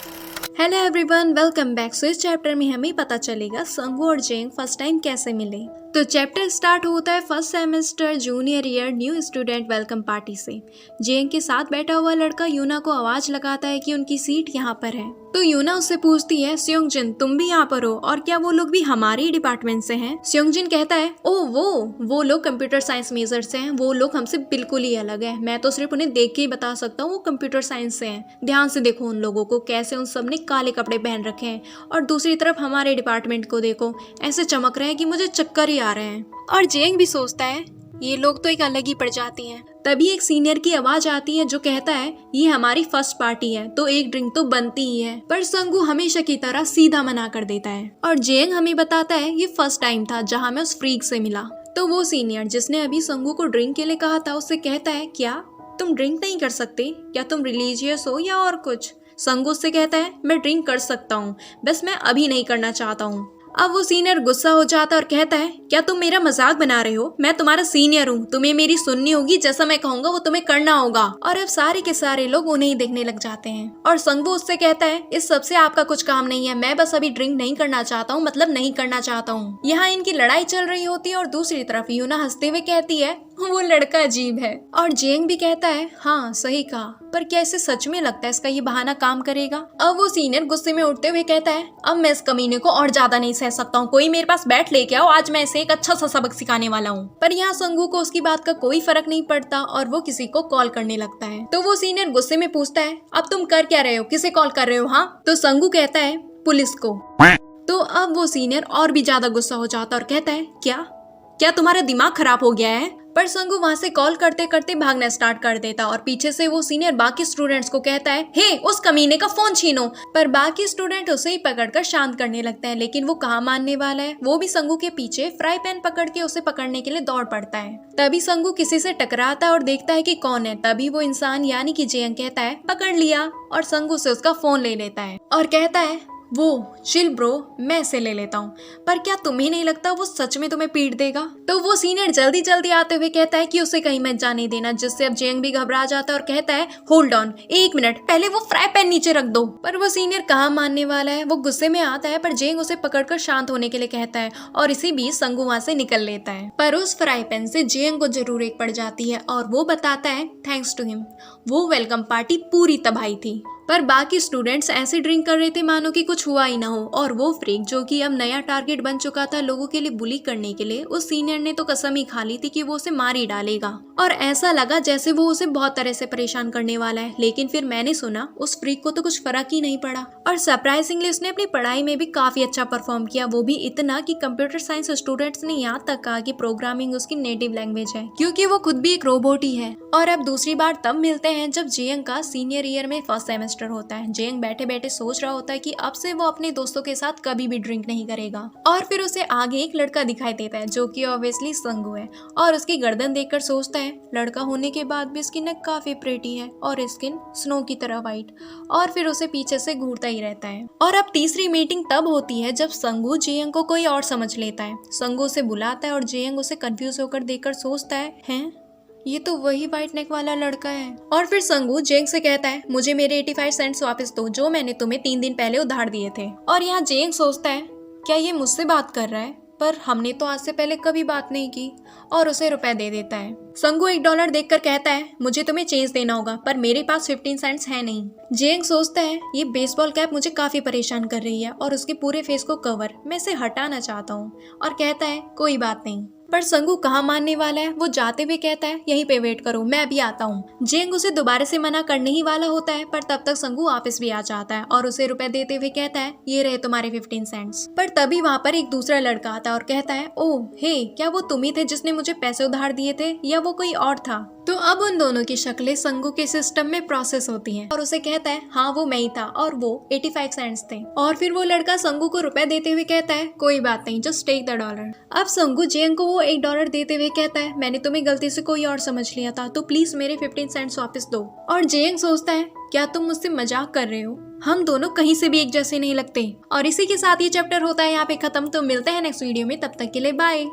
Hello everyone, welcome back. So इस chapter में हमें पता चलेगा संगू और जेंग फर्स्ट टाइम कैसे मिले। तो चैप्टर स्टार्ट होता है first semester junior year new student welcome party से। जेंग के साथ बैठा हुआ लड़का यूना को आवाज लगाता है कि उनकी सीट यहाँ पर है। तो यूना उससे पूछती है, स्योंगजिन तुम भी यहाँ पर हो और क्या वो लोग भी हमारे ही डिपार्टमेंट से हैं? स्योंगजिन कहता है, ओ वो लोग कंप्यूटर साइंस मेजर से हैं, वो लोग हमसे बिल्कुल ही अलग है। मैं तो सिर्फ उन्हें देख के ही बता सकता हूँ वो कंप्यूटर साइंस से हैं। ध्यान से देखो उन लोगों को, कैसे उन सब ने काले कपड़े पहन रखे हैं, और दूसरी तरफ हमारे डिपार्टमेंट को देखो, ऐसे चमक रहे हैं कि मुझे चक्कर ही आ रहे हैं। और जेंग भी सोचता है ये लोग तो एक अलग ही प्रजाति हैं। तभी एक सीनियर की आवाज आती है जो कहता है, ये हमारी फर्स्ट पार्टी है तो एक ड्रिंक तो बनती ही है। पर संगू हमेशा की तरह सीधा मना कर देता है और जेंग हमें बताता है ये फर्स्ट टाइम था जहाँ मैं उस फ्रीक से मिला। तो वो सीनियर जिसने अभी संगू को ड्रिंक के लिए कहा था उससे कहता है, क्या तुम ड्रिंक नहीं कर सकते? क्या तुम रिलीजियस हो या और कुछ? संगू उससे कहता है, मैं ड्रिंक कर सकता हूँ, बस मैं अभी नहीं करना चाहता हूँ। अब वो सीनियर गुस्सा हो जाता है और कहता है, क्या तुम मेरा मजाक बना रहे हो? मैं तुम्हारा सीनियर हूँ, तुम्हें मेरी सुननी होगी, जैसा मैं कहूँगा वो तुम्हें करना होगा। और अब सारे के सारे लोग उन्हें ही देखने लग जाते हैं और संगू उससे कहता है, इस सब से आपका कुछ काम नहीं है, मैं बस अभी ड्रिंक नहीं करना चाहता हूँ, मतलब नहीं करना चाहता हूँ। यहाँ इनकी लड़ाई चल रही होती है और दूसरी तरफ यूना हंसते हुए कहती है, वो लड़का अजीब है। और जेंग भी कहता है, हाँ सही कहा, पर क्या इसे सच में लगता है इसका ये बहाना काम करेगा? अब वो सीनियर गुस्से में उठते हुए कहता है, अब मैं इस कमीने को और ज्यादा नहीं सह सकता हूँ, कोई मेरे पास बैट लेके आओ, आज मैं इसे एक अच्छा सा सबक सिखाने वाला हूँ। पर यहाँ संगू को उसकी बात का कोई फर्क नहीं पड़ता और वो किसी को कॉल करने लगता है। तो वो सीनियर गुस्से में पूछता है, अब तुम कर क्या रहे हो, किसे कॉल कर रहे हो? हाँ, तो संगू कहता है, पुलिस को। तो अब वो सीनियर और भी ज्यादा गुस्सा हो जाता और कहता है, क्या तुम्हारा दिमाग खराब हो गया है? पर संगू वहाँ से कॉल करते करते भागना स्टार्ट कर देता और पीछे से वो सीनियर बाकी स्टूडेंट्स को कहता है, हे उस कमीने का फोन छीनो। पर बाकी स्टूडेंट उसे ही पकड़कर शांत करने लगते हैं, लेकिन वो कहाँ मानने वाला है। वो भी संगू के पीछे फ्राई पैन पकड़ के उसे पकड़ने के लिए दौड़ पड़ता है। तभी संगू किसी से टकराता है और देखता है कि कौन है। तभी वो इंसान यानी कि जेंग कहता है, पकड़ लिया, और संगू से उसका फोन ले लेता है और कहता है, वो चिल ब्रो, मैं इसे ले लेता हूँ, पर क्या तुम्हें नहीं लगता वो सच में तुम्हें पीट देगा? तो वो सीनियर जल्दी जल्दी आते हुए कहता है कि उसे कहीं मत जाने देना, जिससे अब जेंग भी घबरा जाता है और कहता है, होल्ड ऑन, एक मिनट, पहले वो फ्राई पैन नीचे रख दो। पर वो सीनियर कहाँ मानने वाला है, वो गुस्से में आता है, पर जेंग उसे पकड़कर शांत होने के लिए कहता है और इसी बीच संगू वहाँ से निकल लेता है। पर उस फ्राई पैन से जेंग को जरूर एक पड़ जाती है और वो बताता है, थैंक्स टू हिम, वो वेलकम पार्टी पूरी तबाही थी। पर बाकी स्टूडेंट्स ऐसे ड्रिंक कर रहे थे मानो कि कुछ हुआ ही ना हो, और वो फ्रीक जो कि अब नया टारगेट बन चुका था लोगों के लिए बुली करने के लिए, उस सीनियर ने तो कसम ही खा ली थी कि वो उसे मार ही डालेगा। और ऐसा लगा जैसे वो उसे बहुत तरह से परेशान करने वाला है। लेकिन फिर मैंने सुना उस फ्रीक को तो कुछ फर्क ही नहीं पड़ा और सरप्राइजिंगली उसने अपनी पढ़ाई में भी काफी अच्छा परफॉर्म किया, वो भी इतना कि कंप्यूटर साइंस स्टूडेंट्स ने यहाँ तक कहा कि प्रोग्रामिंग उसकी नेटिव लैंग्वेज है, क्योंकि वो खुद भी एक रोबोट ही है। और अब दूसरी बार तब मिलते हैं जब जेंग का सीनियर ईयर में फर्स्ट सेमेस्टर होता है। जेंग बैठे बैठे सोच रहा होता है कि अब से वो अपने दोस्तों के साथ कभी भी ड्रिंक नहीं करेगा। और फिर उसे आगे एक लड़का दिखाई देता है जो कि ऑब्वियसली संगू है, और उसकी गर्दन देखकर सोचता है, लड़का होने के बाद भी इसकी नेक काफी प्रेटी है और स्किन स्नो की तरह व्हाइट। और फिर उसे पीछे से घूरता ही रहता है। और अब तीसरी मीटिंग तब होती है जब संगू जेंग को कोई और समझ लेता है। संगू उसे बुलाता है और जेंग उसे कंफ्यूज होकर देखकर सोचता है, हैं ये तो वही व्हाइट नेक वाला लड़का है। और फिर संगू जेंग से कहता है, मुझे मेरे 85 सेंट्स वापस दो जो मैंने तुम्हें 3 दिन पहले उधार दिए थे। और यहाँ जेंग सोचता है, क्या ये मुझसे बात कर रहा है? पर हमने तो आज से पहले कभी बात नहीं की, और उसे रुपए दे देता है। संगू $1 देखकर कहता है, मुझे तुम्हें चेंज देना होगा, पर मेरे पास 15 सेंट्स है नहीं। जेंग सोचता है, ये बेसबॉल कैप मुझे काफी परेशान कर रही है और उसके पूरे फेस को कवर, मैं इसे हटाना चाहता हूँ। और कहता है, कोई बात नहीं। पर संगू कहाँ मानने वाला है, वो जाते हुए कहता है, यहीं पे वेट करो, मैं अभी आता हूँ। जेंग उसे दोबारा से मना करने ही वाला होता है, पर तब तक संगू वापस भी आ जाता है और उसे रुपए देते हुए कहता है, ये रहे तुम्हारे 15 सेंट्स। पर तभी वहाँ पर एक दूसरा लड़का आता है और कहता है, ओह हे, क्या वो तुम ही थे जिसने मुझे पैसे उधार दिए थे या वो कोई और था? तो अब उन दोनों की शक्लें संगू के सिस्टम में प्रोसेस होती हैं और उसे कहता है, हाँ वो मैं ही था और वो 85 सेंट्स थे। और फिर वो लड़का संगू को रुपए देते हुए कहता है, कोई बात नहीं, जस्ट टेक द $1। अब संगू जेंग को वो $1 देते हुए कहता है, मैंने तुम्हें गलती से कोई और समझ लिया था, तो प्लीज मेरे 15 सेंट्स वापस दो। और जेंग सोचता है, क्या तुम मुझसे मजाक कर रहे हो? हम दोनों कहीं से भी एक जैसे नहीं लगते। और इसी के साथ ये चैप्टर होता है यहाँ पे खत्म। तो मिलते हैं नेक्स्ट वीडियो में, तब तक के लिए बाय।